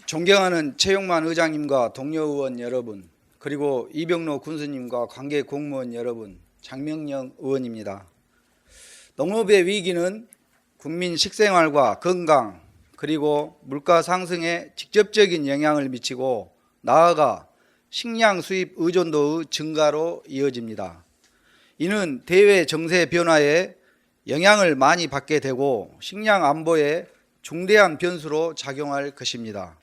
존경하는 최용만 의장님과 동료 의원 여러분, 그리고 이병로 군수님과 관계 공무원 여러분, 장명영 의원입니다. 농업의 위기는 국민 식생활과 건강 그리고 물가 상승에 직접적인 영향을 미치고 나아가 식량 수입 의존도의 증가로 이어집니다. 이는 대외 정세 변화에 영향을 많이 받게 되고 식량 안보에 중대한 변수로 작용할 것입니다.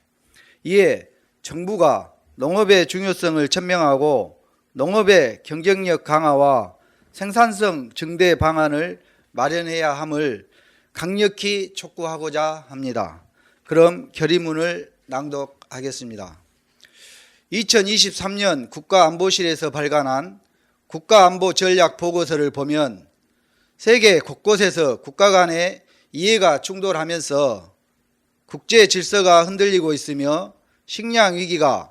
이에 정부가 농업의 중요성을 천명하고 농업의 경쟁력 강화와 생산성 증대 방안을 마련해야 함을 강력히 촉구하고자 합니다. 그럼 결의문을 낭독하겠습니다. 2023년 국가안보실에서 발간한 국가안보 전략 보고서를 보면 세계 곳곳에서 국가 간의 이해가 충돌하면서 국제 질서가 흔들리고 있으며 식량 위기가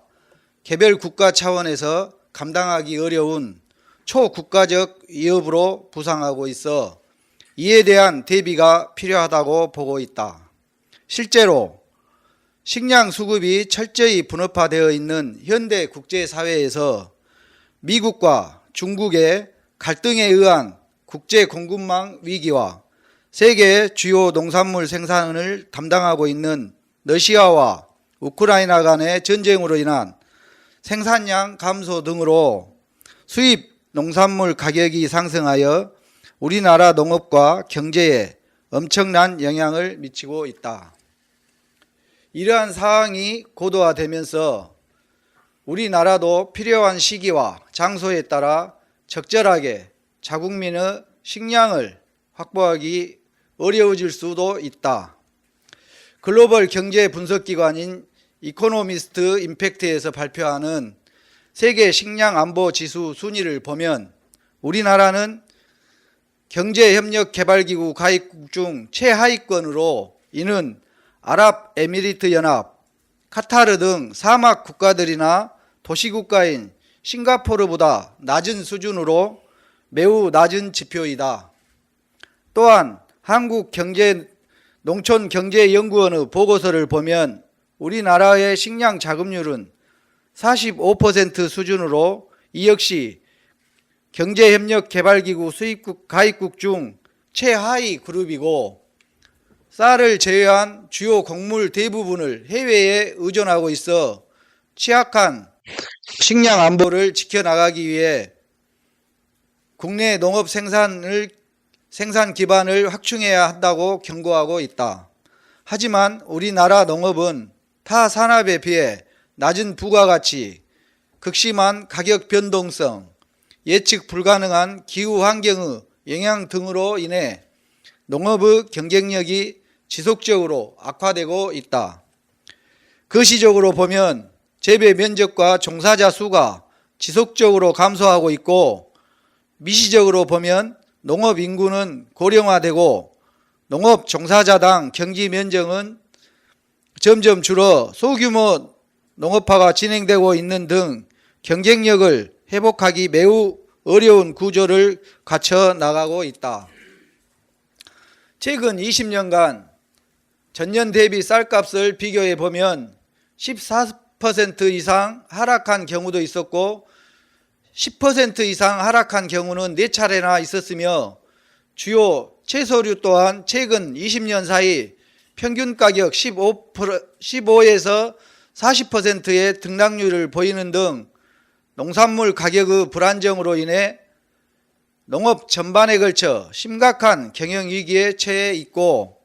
개별 국가 차원에서 감당하기 어려운 초국가적 위협으로 부상하고 있어 이에 대한 대비가 필요하다고 보고 있다. 실제로 식량 수급이 철저히 분업화되어 있는 현대 국제사회에서 미국과 중국의 갈등에 의한 국제 공급망 위기와 세계 주요 농산물 생산을 담당하고 있는 러시아와 우크라이나 간의 전쟁으로 인한 생산량 감소 등으로 수입 농산물 가격이 상승하여 우리나라 농업과 경제에 엄청난 영향을 미치고 있다. 이러한 사항이 고도화되면서 우리나라도 필요한 시기와 장소에 따라 적절하게 자국민의 식량을 확보하기 어려워질 수도 있다. 글로벌 경제 분석기관인 이코노미스트 임팩트에서 발표하는 세계 식량 안보 지수 순위를 보면 우리나라는 경제협력개발기구 가입국 중 최하위권으로 이는 아랍에미리트 연합, 카타르 등 사막 국가들이나 도시국가인 싱가포르보다 낮은 수준으로 매우 낮은 지표이다. 또한 한국농촌경제연구원의 보고서를 보면 우리나라의 식량 자급률은 45% 수준으로 이 역시 경제협력개발기구 수입국 가입국 중 최하위 그룹이고 쌀을 제외한 주요 곡물 대부분을 해외에 의존하고 있어 취약한 식량 안보를 지켜나가기 위해 국내 농업 생산 기반을 확충해야 한다고 경고하고 있다. 하지만 우리나라 농업은 타 산업에 비해 낮은 부가가치, 극심한 가격 변동성, 예측 불가능한 기후 환경의 영향 등으로 인해 농업의 경쟁력이 지속적으로 악화되고 있다. 거시적으로 보면 재배 면적과 종사자 수가 지속적으로 감소하고 있고 미시적으로 보면 농업 인구는 고령화되고 농업 종사자당 경지 면적은 점점 줄어 소규모 농업화가 진행되고 있는 등 경쟁력을 회복하기 매우 어려운 구조를 갖춰 나가고 있다. 최근 20년간 전년 대비 쌀값을 비교해 보면 14% 이상 하락한 경우도 있었고 10% 이상 하락한 경우는 4차례나 있었으며 주요 채소류 또한 최근 20년 사이 평균 가격 15에서 40%의 등락률을 보이는 등 농산물 가격의 불안정으로 인해 농업 전반에 걸쳐 심각한 경영위기에 처해 있고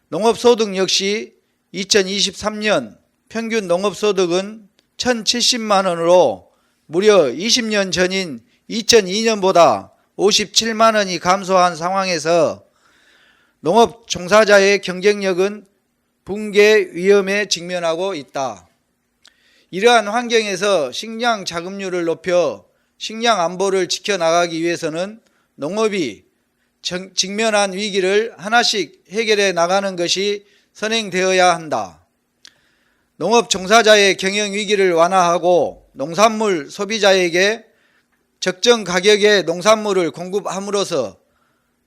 농업소득 역시 2023년 평균 농업소득은 1,070만 원으로 무려 20년 전인 2002년보다 57만 원이 감소한 상황에서 농업 종사자의 경쟁력은 붕괴 위험에 직면하고 있다. 이러한 환경에서 식량 자급률을 높여 식량 안보를 지켜나가기 위해서는 농업이 직면한 위기를 하나씩 해결해 나가는 것이 선행되어야 한다. 농업 종사자의 경영 위기를 완화하고 농산물 소비자에게 적정 가격의 농산물을 공급함으로써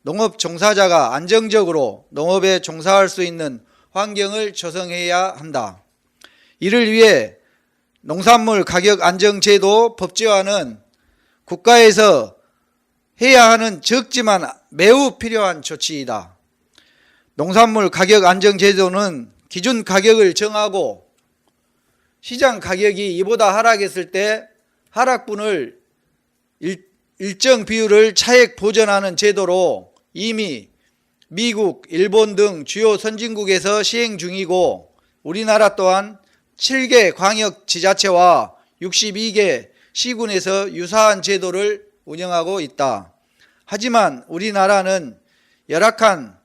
농업 종사자가 안정적으로 농업에 종사할 수 있는 환경을 조성해야 한다. 이를 위해 농산물 가격 안정제도 법제화는 국가에서 해야 하는 적지만 매우 필요한 조치이다. 농산물 가격 안정제도는 기준 가격을 정하고 시장 가격이 이보다 하락했을 때 하락분을 일정 비율을 차액 보전하는 제도로 이미 미국, 일본 등 주요 선진국에서 시행 중이고 우리나라 또한 7개 광역지자체와 62개 시군에서 유사한 제도를 운영하고 있다. 하지만 우리나라는 열악한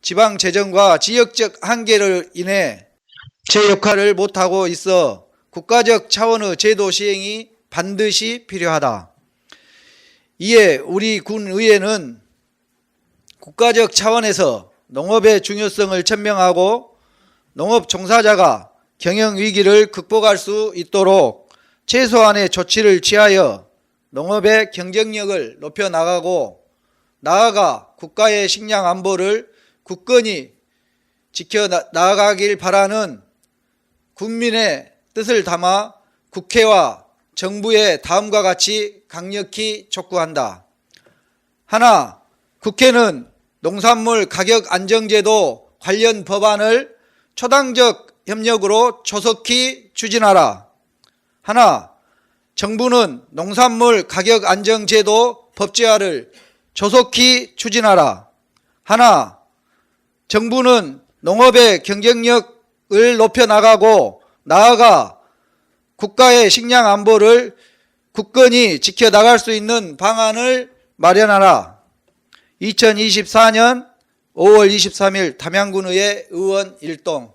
지방재정과 지역적 한계를 인해 제 역할을 못하고 있어 국가적 차원의 제도 시행이 반드시 필요하다. 이에 우리 군의회는 국가적 차원에서 농업의 중요성을 천명하고 농업 종사자가 경영 위기를 극복할 수 있도록 최소한의 조치를 취하여 농업의 경쟁력을 높여 나가고 나아가 국가의 식량 안보를 굳건히 지켜 나가길 바라는 국민의 뜻을 담아 국회와 정부에 다음과 같이 강력히 촉구한다. 하나, 국회는 농산물 가격 안정제도 관련 법안을 초당적 협력으로 조속히 추진하라. 하나, 정부는 농산물 가격 안정제도 법제화를 조속히 추진하라. 하나, 정부는 농업의 경쟁력을 높여 나가고 나아가 국가의 식량 안보를 굳건히 지켜나갈 수 있는 방안을 마련하라. 2024년 5월 23일 담양군의회 의원 일동.